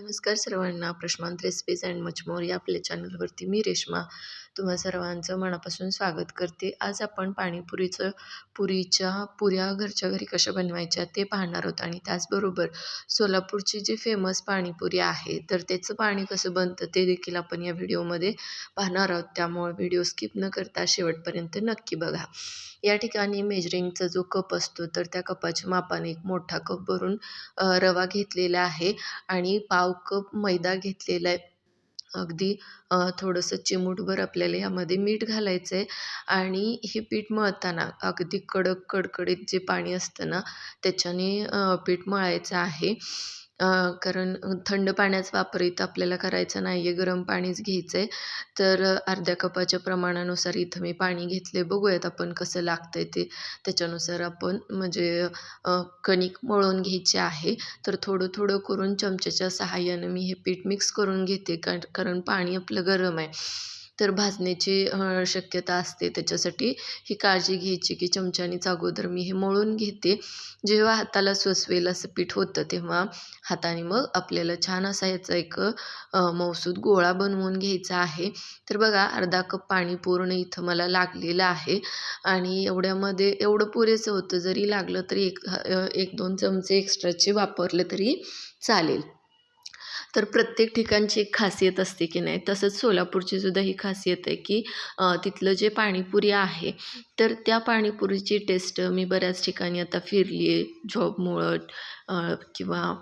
नमस्कार सर्वांना. प्रश्नांत recipes and much more या आपल्या चॅनलवरती मी रेश्मा तुम्हा सर्वांचं मनापासून स्वागत करते. आज आपण पुरीच्या पुऱ्या घरच्या घरी कशा बनवायच्या ते पाहणार आहोत आणि त्याचबरोबर सोलापूरची जी फेमस पाणीपुरी आहे तर त्याचं पाणी कसं बनतं ते देखील आपण या व्हिडिओमध्ये पाहणार आहोत. त्यामुळे व्हिडिओ स्किप न करता शेवटपर्यंत नक्की बघा. या ठिकाणी मेजरिंगचा जो कप असतो तर त्या कपाच्या मापाने एक मोठा कप भरून रवा घेतलेला आहे आणि पाव कप मैदा घेतलेला आहे. अगदी थोडंसं चिमूटभर आपल्याला यामध्ये मीठ घालायचं आहे आणि हे पीठ मळताना अगदी कडक कडकडीत जे पाणी असतं ना त्याच्याने पीठ मळायचं आहे. कारण थंड पाण्याचा वापर इथं आपल्याला करायचा नाही आहे, गरम पाणीच घ्यायचं आहे. तर अर्ध्या कपाच्या प्रमाणानुसार इथं मी पाणी घेतले. बघूयात आपण कसं लागतं आहे ते. त्याच्यानुसार आपण म्हणजे कणिक मळून घ्यायची आहे. तर थोडं थोडं करून चमच्याच्या सहाय्यानं मी हे पीठ मिक्स करून घेते कारण पाणी आपलं गरम आहे. तर भाजण्याची शक्यता असते. त्याच्यासाठी ही काळजी घ्यायची की चमच्यानीच अगोदर मी हे मळून घेते. जेव्हा हाताला सोसवेल असं पीठ होतं तेव्हा हाताने मग आपल्याला छान असा याचा एक मऊसूत गोळा बनवून घ्यायचा आहे. तर बघा अर्धा कप पाणी पूर्ण इथं मला लागलेलं आहे आणि एवढ्यामध्ये एवढं पुरेसं होतं. जरी लागलं तरी 1-2 चमचे एक्स्ट्राचे वापरले तरी चालेल. तर प्रत्येक ठिकाणची एक खासियत असते की नाही, तसंच सोलापूरची सुद्धा ही खासियत आहे की तिथलं जे पाणीपुरी आहे तर त्या पाणीपुरीची टेस्ट मी बऱ्याच ठिकाणी आता फिरली आहे जॉबमुळं किंवा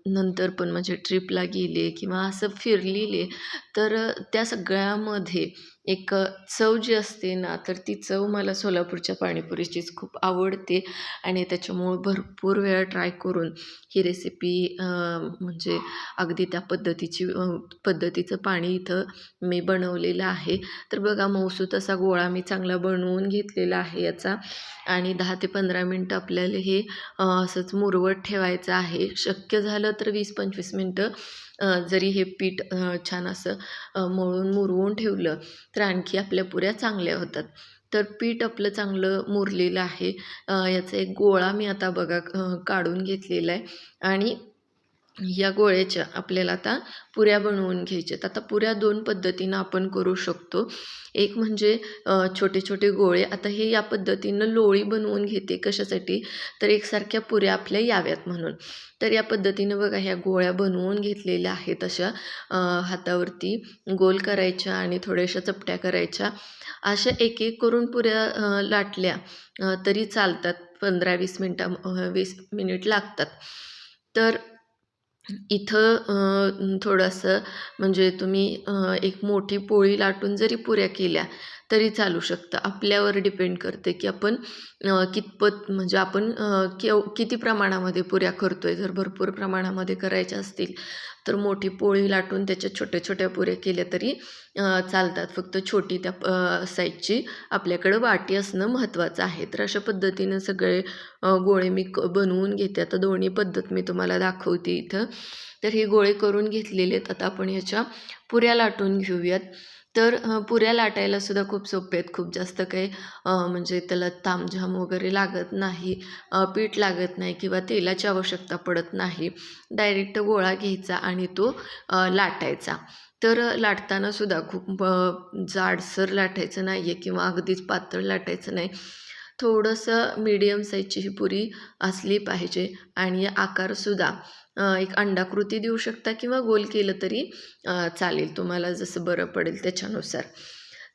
नंतर पण म्हणजे ट्रिपला गेले किंवा असं फिरलेले. तर त्या सगळ्यामध्ये एक चव जी असते ना तर ती चव मला सोलापूरच्या पाणीपुरीचीच खूप आवडते आणि त्याच्यामुळं भरपूर वेळा ट्राय करून ही रेसिपी म्हणजे अगदी त्या पद्धतीचं पाणी इथं मी बनवलेलं आहे. तर बघा मऊसूत असा गोळा मी चांगला बनवून घेतलेला आहे याचा आणि 10 ते 15 मिनटं आपल्याला हे असंच मुरवत ठेवायचं आहे. शक्य झालं तर 20-25 मिनटं जरी हे पीठ छान असं मळून मुरवून ठेवलं तर आणखी आपल्या पुऱ्या चांगल्या होतात. तर पीठ आपलं चांगलं मुरलेलं आहे. याचा एक गोळा मी आता बघा काढून घेतलेला आहे आणि या गोळ्याच्या आपल्याला आता पुऱ्या बनवून घ्यायच्यात. आता पुऱ्या 2 पद्धतीनं आपण करू शकतो. एक म्हणजे छोटे छोटे गोळे. आता हे या पद्धतीनं लोळी बनवून घेते. कशासाठी? तर एकसारख्या पुऱ्या आपल्या याव्यात म्हणून. तर या पद्धतीनं बघा ह्या गोळ्या बनवून घेतलेल्या आहेत अशा हातावरती गोल करायच्या आणि थोड्याशा चपट्या करायच्या. अशा एक एक करून पुऱ्या लाटल्या तरी चालतात. 15-20 20 मिनिट लागतात. तर इथं थोडंसं म्हणजे तुम्ही एक मोठी पोळी लाटून जरी पुऱ्या केल्या तरी चालू शकतं. आपल्यावर डिपेंड करते की आपण कितपत म्हणजे आपण किती प्रमाणामध्ये पुऱ्या करतोय. जर भरपूर प्रमाणामध्ये करायच्या असतील तर मोठी पोळी लाटून त्याच्या छोट्या छोट्या पुऱ्या केल्या तरी चालतात. फक्त छोटी त्या साईजची आपल्याकडं वाटी असणं महत्त्वाचं आहे. तर अशा पद्धतीनं सगळे गोळे मी बनवून घेते. आता दोन्ही पद्धत मी तुम्हाला दाखवते इथं. तर हे गोळे करून घेतलेले आहेत. आता आपण ह्याच्या पुऱ्या लाटून घेऊयात. तर पुऱ्या लाटायला सुद्धा खूप सोपे आहेत. खूप जास्त काही म्हणजे त्याला तामझाम वगैरे लागत नाही, पीठ लागत नाही किंवा तेलाची आवश्यकता पडत नाही. डायरेक्ट गोळा घ्यायचा आणि तो लाटायचा. तर लाटताना सुद्धा खूप जाडसर लाटायचं नाही आहे किंवा अगदीच पातळ लाटायचं नाही. थोडंसं मीडियम साईजची ही पुरी असली पाहिजे आणि आकारसुद्धा एक अंडाकृती देऊ शकता किंवा गोल केलं तरी चालेल. तुम्हाला जसं बरं पडेल त्याच्यानुसार.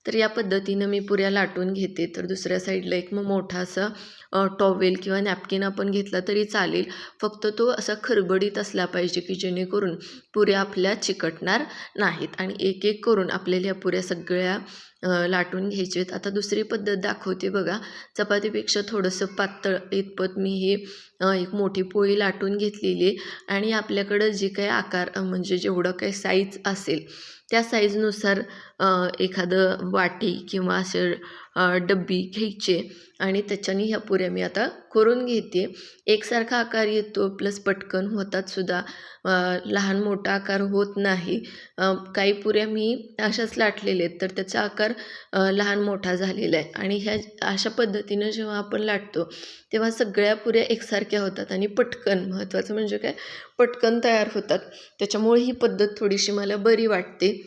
तर या पद्धतीनं मी पुऱ्या लाटून घेते. तर दुसऱ्या साईडला एक मग मोठा असा टॉवेल किंवा नॅपकिन आपण घेतला तरी चालेल. फक्त तो असा खरबडीत असला पाहिजे की जेणेकरून पुऱ्या आपल्या चिकटणार नाहीत आणि एक एक करून आपल्याला या पुऱ्या सगळ्या लाटून घ्यायचे आहेत. आता दुसरी पद्धत दाखवते बघा. चपातीपेक्षा थोडंसं पातळ इतपत मी हे एक मोठी पोळी लाटून घेतलेली आहे आणि आपल्याकडं जे काही आकार म्हणजे जेवढं काही साईज असेल त्या साईजनुसार एखादं वाटी किंवा असं डब्बी घ्यायचे आणि त्याच्याने ह्या पुऱ्या मी आता करून घेते. एकसारखा आकार येतो प्लस पटकन होतात सुद्धा, लहान मोठा आकार होत नाही. काही पुऱ्या मी अशाच लाटलेल्या आहेत तर त्याचा आकार लहान मोठा झालेला आहे आणि ह्या अशा पद्धतीनं जेव्हा आपण लाटतो तेव्हा सगळ्या पुऱ्या एकसारख्या होतात आणि पटकन, महत्त्वाचं म्हणजे काय, पटकन तयार होतात. त्याच्यामुळे ही पद्धत थोडीशी मला बरी वाटते.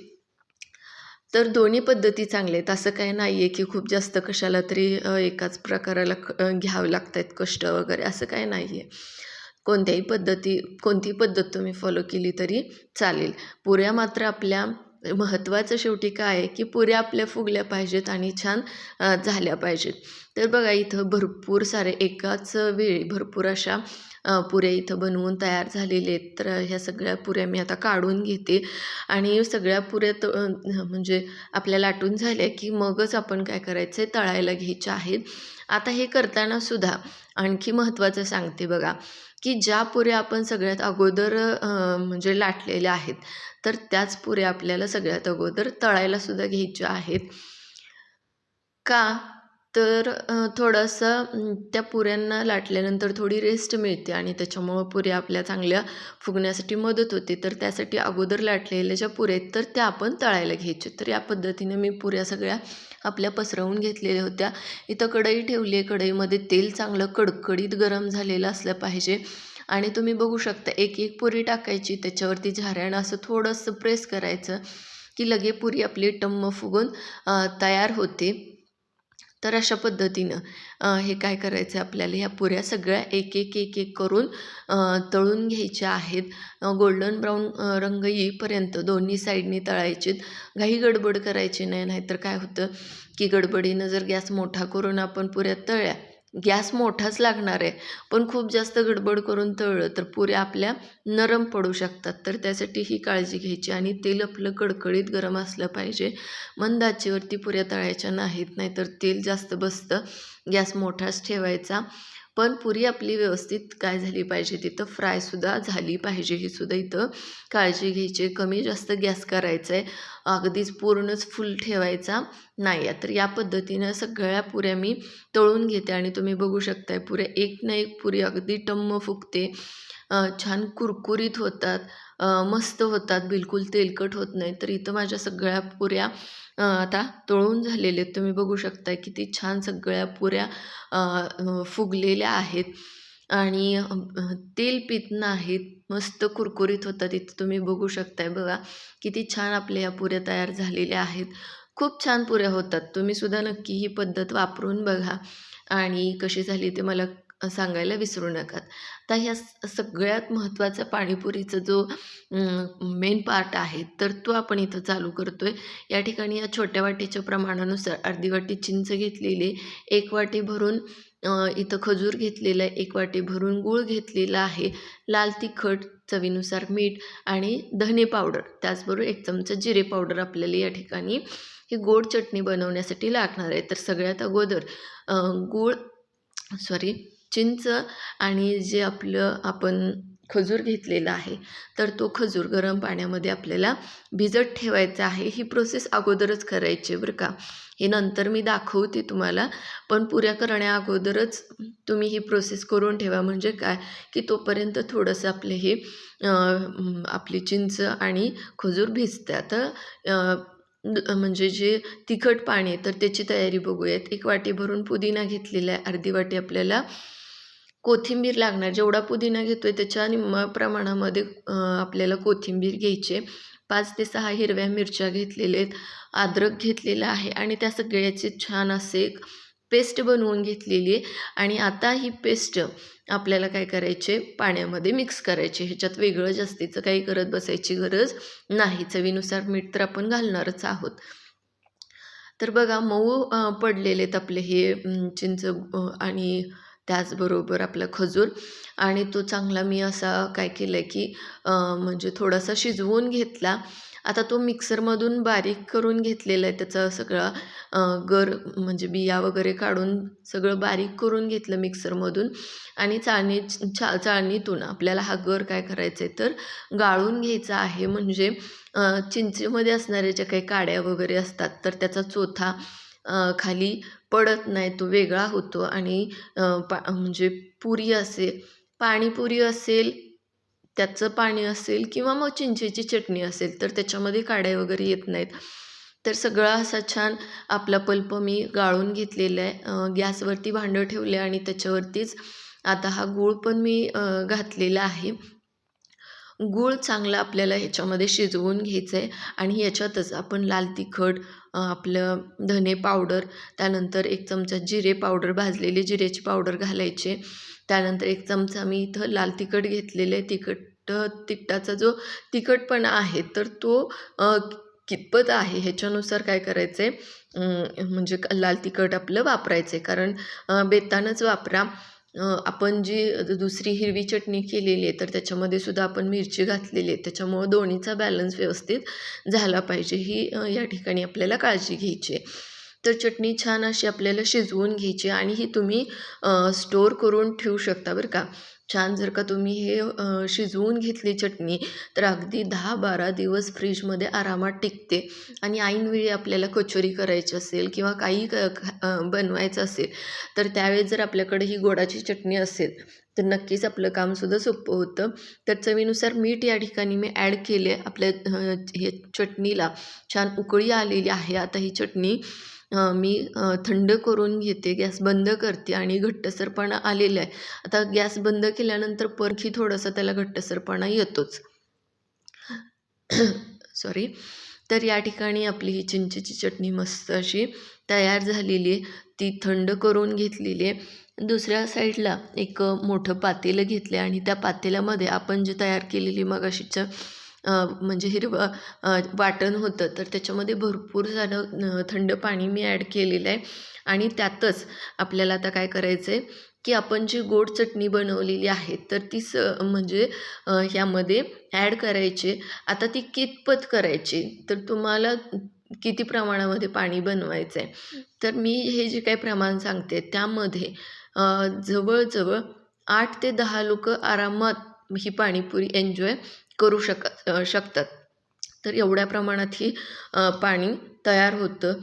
तर दोन्ही पद्धती चांगल्या आहेत. असं काही नाही आहे की खूप जास्त कशाला तरी एकाच प्रकाराला घ्यावं लागत आहेत कष्ट वगैरे, असं काही नाही आहे. कोणतीही पद्धत तुम्ही फॉलो केली तरी चालेल. पुऱ्या मात्र आपल्या, महत्त्वाचं शेवटी काय आहे की पुऱ्या आपल्या फुगल्या पाहिजेत आणि छान झाल्या पाहिजेत. तर बघा इथं भरपूर सारे एकाच वेळी भरपूर अशा पुऱ्या इथं बनवून तयार झालेले आहेत. तर ह्या सगळ्या पुऱ्या मी आता काढून घेते आणि सगळ्या पुऱ्या म्हणजे आपल्या लाटून झाल्या की मगच आपण काय करायचं आहे, तळायला घ्यायच्या आहेत. आता हे करताना सुद्धा आणखी महत्त्वाचं सांगते बघा, की ज्या पुऱ्या आपण सगळ्यात अगोदर म्हणजे लाटलेल्या आहेत तर त्याच पुऱ्या आपल्याला सगळ्यात अगोदर तळायला सुद्धा घ्यायच्या आहेत. का तर थोडंसं त्या पुऱ्यांना लाटल्यानंतर थोडी रेस्ट मिळते आणि त्याच्यामुळं पुऱ्या आपल्या चांगल्या फुगण्यासाठी मदत होते. तर त्यासाठी अगोदर लाटलेल्या ज्या पुऱ्या आहेत तर त्या आपण तळायला घ्यायच्या. तर या पद्धतीने मी पुऱ्या सगळ्या आपल्या पसरवून घेतलेल्या होत्या. इथं कढई ठेवली आहे. कढईमध्ये तेल चांगलं कडकडीत गरम झालेलं असलं पाहिजे आणि तुम्ही बघू शकता एक एक पुरी टाकायची, त्याच्यावरती झाऱ्यानं असं थोडंसं प्रेस करायचं की लगे पुरी आपली टम्म फुगून तयार होते. तर अशा पद्धतीनं हे काय करायचं आहे, आपल्याला ह्या पुऱ्या सगळ्या एक एक एक एक करून तळून घ्यायच्या आहेत. गोल्डन ब्राऊन रंग येईपर्यंत दोन्ही साईडनी तळायचे. घाई गडबड करायची नाही, नाहीतर काय होतं की गडबडीनं जर गॅस मोठा करून आपण पुऱ्या तळल्या, गॅस मोठाच लागणार आहे पण खूप जास्त गडबड करून तळलं तर पुऱ्या आपल्या नरम पडू शकतात. तर त्यासाठी ही काळजी घ्यायची आणि तेल आपलं कडकडीत गरम असलं पाहिजे. मंद आचेवरती पुऱ्या तळायच्या नाहीत, नाहीतर तेल जास्त बसतं. गॅस मोठाच ठेवायचा. पण पुरी आपली व्यवस्थित काय झाली पाहिजे, तिथं फ्रायसुद्धा झाली पाहिजे, ही सुद्धा इथं काळजी घ्यायची. कमी जास्त गॅस करायचा आहे, अगदीच पूर्णच फुल ठेवायचा नाही आहे. तर या पद्धतीनं सगळ्या पुऱ्या मी तळून घेते आणि तुम्ही बघू शकताय पुऱ्या एक ना एक पुरी अगदी टम्म फुगते, छान कुरकुरीत होतात, मस्त होतात, बिलकुल तेलकट होत नाही. तर इथं माझ्या सगळ्या पुऱ्या आता तळून झालेले आहेत. तुम्ही बघू शकताय किती छान सगळ्या पुऱ्या फुगलेल्या आहेत आणि तेल पित नाहीत, मस्त कुरकुरीत होतात. इथं तुम्ही बघू शकताय बघा किती छान आपल्या ह्या पुऱ्या तयार झालेल्या आहेत. खूप छान पुऱ्या होतात. तुम्ही सुद्धा नक्की ही पद्धत वापरून बघा आणि कशी झाली ते मला सांगायला विसरू नका. आता ह्या सगळ्यात महत्त्वाचा पाणीपुरीचा जो मेन पार्ट आहे तर तो आपण इथं चालू करतोय. या ठिकाणी या छोट्या वाटीच्या प्रमाणानुसार अर्धी वाटी चिंच घेतलेली, 1 वाटी भरून इथं खजूर घेतलेला आहे, 1 वाटी भरून गूळ घेतलेला आहे, लाल तिखट, चवीनुसार मीठ आणि धने पावडर, त्याचबरोबर 1 चमचा जिरे पावडर आपल्याला या ठिकाणी ही गोड चटणी बनवण्यासाठी लागणार आहे. तर सगळ्यात अगोदर गूळ, चिंच आणि जे आपलं आपण खजूर घेतलेला आहे तर तो खजूर गरम पाण्यामध्ये आपल्याला भिजत ठेवायचा आहे. ही प्रोसेस अगोदरच करायची बरं का, हे नंतर मी दाखवते तुम्हाला, पण पुऱ्या करण्या अगोदरच तुम्ही ही प्रोसेस करून ठेवा. म्हणजे काय की तोपर्यंत थोडंसं आपले हे आपली चिंच आणि खजूर भिजते. आता म्हणजे जे तिखट पाणी आहे तर त्याची तयारी बघूयात. 1 वाटी भरून पुदिना घेतलेला आहे, अर्धी वाटी आपल्याला कोथिंबीर लागणार. जेवढा पुदिना घेतोय त्याच्या निम्म्या प्रमाणामध्ये आपल्याला कोथिंबीर घ्यायची. 5 ते 6 हिरव्या मिरच्या घेतलेल्या आहेत, अद्रक घेतलेला आहे आणि त्या सगळ्याचे छान असे एक पेस्ट बनवून घेतलेली आहे. आणि आता ही पेस्ट आपल्याला काय करायचे, पाण्यामध्ये मिक्स करायचे. ह्याच्यात वेगळं जास्तीचं काही करत बसायची गरज नाही. चवीनुसार मीठ तर आपण घालणारच आहोत. तर बघा मऊ पडलेले आहेत आपले हे चिंच आणि त्याचबरोबर आपला खजूर आणि तो चांगला मी असा काय केलं आहे की म्हणजे थोडासा शिजवून घेतला. आता तो मिक्सरमधून बारीक करून घेतलेला आहे. त्याचा सगळा गर म्हणजे बिया वगैरे काढून सगळं बारीक करून घेतलं मिक्सरमधून आणि चाळणीतून आपल्याला हा गर काय करायचा आहे तर गाळून घ्यायचा आहे. म्हणजे चिंचेमध्ये असणाऱ्या ज्या काही काड्या वगैरे असतात तर त्याचा चोथा खाली पडत नाही, तो वेगळा होतो आणि म्हणजे पुरी असेल, पाणीपुरी असेल, त्याचं पाणी असेल किंवा मग चिंचेची चटणी असेल तर त्याच्यामध्ये काड्या वगैरे येत नाहीत. तर सगळा असा छान आपला पल्प मी गाळून घेतलेला आहे. गॅसवरती भांडं ठेवलं आणि त्याच्यावरतीच आता हा गूळ पण मी घातलेला आहे. गूळ चांगला आपल्याला ह्याच्यामध्ये शिजवून घ्यायचं आहे आणि याच्यातच आपण लाल तिखट, आपलं धने पावडर, त्यानंतर 1 चमचा जिरे पावडर, भाजलेली जिऱ्याची पावडर घालायचे. त्यानंतर 1 चमचा मी इथं लाल तिखट घेतलेलं आहे. तिखटाचा जो तिखटपणा आहे तर तो कितपत आहे ह्याच्यानुसार काय करायचं आहे, म्हणजे लाल तिखट आपलं वापरायचं आहे. कारण बेतानंच वापरा. आपण जी दुसरी हिरवी चटणी केलेली आहे तर त्याच्यामध्ये सुद्धा आपण मिरची घातलेली आहे, त्याच्यामुळं दोन्हीचा बॅलन्स व्यवस्थित झाला पाहिजे, ही या ठिकाणी आपल्याला काळजी घ्यायची आहे. तर चटणी छान अशी आपल्याला शिजवून घ्यायची आणि ही तुम्ही स्टोअर करून ठेवू शकता बरं का. छान जर का तुम्ही हे शिजवून घेतली चटणी तर अगदी 10-12 दिवस फ्रीजमध्ये आरामात टिकते. आणि ऐनवेळी आपल्याला कचोरी करायची असेल किंवा काही बनवायचं असेल तर त्यावेळेस जर आपल्याकडे ही गोडाची चटणी असेल तर नक्कीच आपलं कामसुद्धा सोपं होतं. तर चवीनुसार मीठ या ठिकाणी मी ॲड केले. आपल्या हे चटणीला छान उकळी आलेली आहे. आता ही चटणी मी थंड करून घेते, गॅस बंद करते आणि घट्टसरपणा आलेला आहे. आता गॅस बंद केल्यानंतर आणखी थोडंसं त्याला घट्टसरपणा येतोच. सॉरी. तर या ठिकाणी आपली ही चिंचेची चटणी मस्त अशी तयार झालेली आहे. ती थंड करून घेतलेली आहे. दुसऱ्या साईडला एक मोठं पातेलं घेतलं आणि त्या पातेल्यामध्ये आपण जे तयार केलेली मगाशीचं म्हणजे हिरवं वाटण होतं तर त्याच्यामध्ये भरपूर सारं थंड पाणी मी ॲड केलेलं आहे. आणि त्यातच आपल्याला आता काय करायचं आहे की आपण जी गोड चटणी बनवलेली आहे तर ती म्हणजे ह्यामध्ये ॲड करायची. आता ती कितपत करायची तर तुम्हाला किती प्रमाणामध्ये पाणी बनवायचं आहे तर मी हे जे काही प्रमाण सांगते त्यामध्ये जवळजवळ 8 ते 10 लोकं आरामात ही पाणीपुरी एन्जॉय करू शकतात. तर एवढ्या प्रमाणात ही पाणी तयार होतं.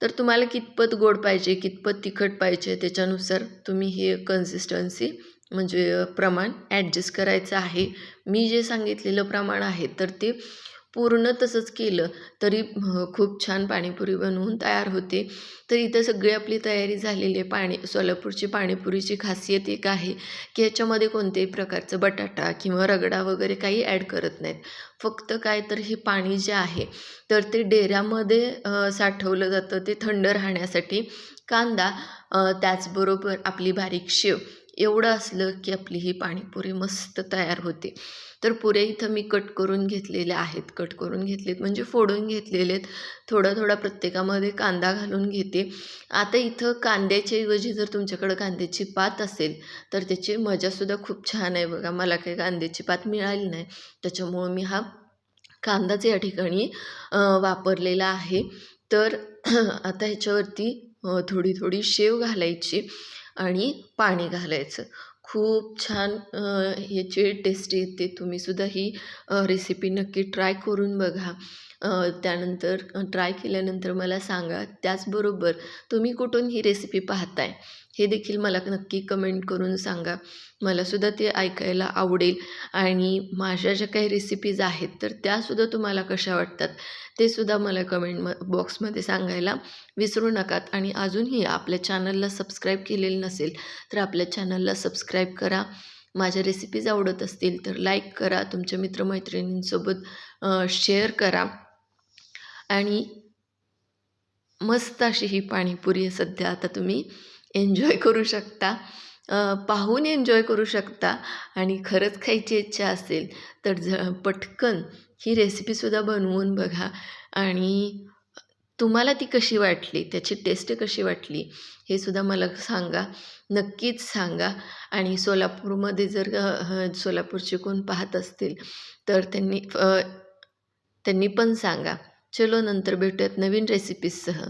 तर तुम्हाला कितपत गोड पाहिजे, कितपत तिखट पाहिजे त्याच्यानुसार तुम्ही हे कन्सिस्टन्सी म्हणजे प्रमाण ॲडजस्ट करायचं आहे. मी जे सांगितलेलं प्रमाण आहे तर ते पूर्ण तसंच केलं तरी खूप छान पाणीपुरी बनवून तयार होते. तर इथं सगळी आपली तयारी झालेली आहे. सोलापूरची पाणीपुरीची खासियत एक आहे की ह्याच्यामध्ये कोणत्याही प्रकारचं बटाटा किंवा रगडा वगैरे काही ॲड करत नाहीत. फक्त काय तर हे पाणी जे आहे तर ते डेऱ्यामध्ये साठवलं जातं ते थंड राहण्यासाठी. कांदा, त्याचबरोबर आपली बारीक शेव एवढं असलं की आपली ही पाणीपुरी मस्त तयार होते. तर पुऱ्या इथं मी कट करून घेतलेल्या आहेत. कट करून घेतलेत म्हणजे फोडून घेतलेले आहेत. थोडा प्रत्येकामध्ये कांदा घालून घेते. आता इथं कांद्याच्या ऐवजी जर तुमच्याकडं कांद्याची पात असेल तर त्याची मजासुद्धा खूप छान आहे बघा. मला काही कांद्याची पात मिळाली नाही त्याच्यामुळं मी हा कांदाच या ठिकाणी वापरलेला आहे. तर आता ह्याच्यावरती थोडी शेव घालायची आणि पाणी घालायचं. खूप छान याची टेस्टी येते. तुम्हीसुद्धा ही रेसिपी नक्की ट्राय करून बघा. त्यानंतर ट्राय केल्यानंतर मला सांगा. त्याचबरोबर तुम्ही कुठून ही रेसिपी पाहताय हे देखील मला नक्की कमेंट करून सांगा. मलासुद्धा ते ऐकायला आवडेल. आणि माझ्या ज्या काही रेसिपीज आहेत तर त्यासुद्धा तुम्हाला कशा वाटतात ते सुद्धा मला कमेंट बॉक्समध्ये सांगायला विसरू नका. आणि अजूनही आपल्या चॅनलला सबस्क्राईब केलेलं नसेल तर आपल्या चॅनलला सबस्क्राईब करा. माझ्या रेसिपीज आवडत असतील तर लाईक करा, तुमच्या मित्रमैत्रिणींसोबत शेअर करा. आणि मस्त अशी ही पाणीपुरी सध्या आता तुम्ही एन्जॉय करू शकता, पाहून एन्जॉय करू शकता. आणि खरंच खायची इच्छा असेल तर पटकन ही रेसिपीसुद्धा बनवून बघा. आणि तुम्हाला ती कशी वाटली, त्याची टेस्ट कशी वाटली हे सुद्धा मला सांगा, नक्कीच सांगा. आणि सोलापूरमध्ये जर सोलापूरचे कोण पाहत असतील तर त्यांनी पण सांगा. चलो, नंतर भेटूयात नवीन रेसिपीजसह.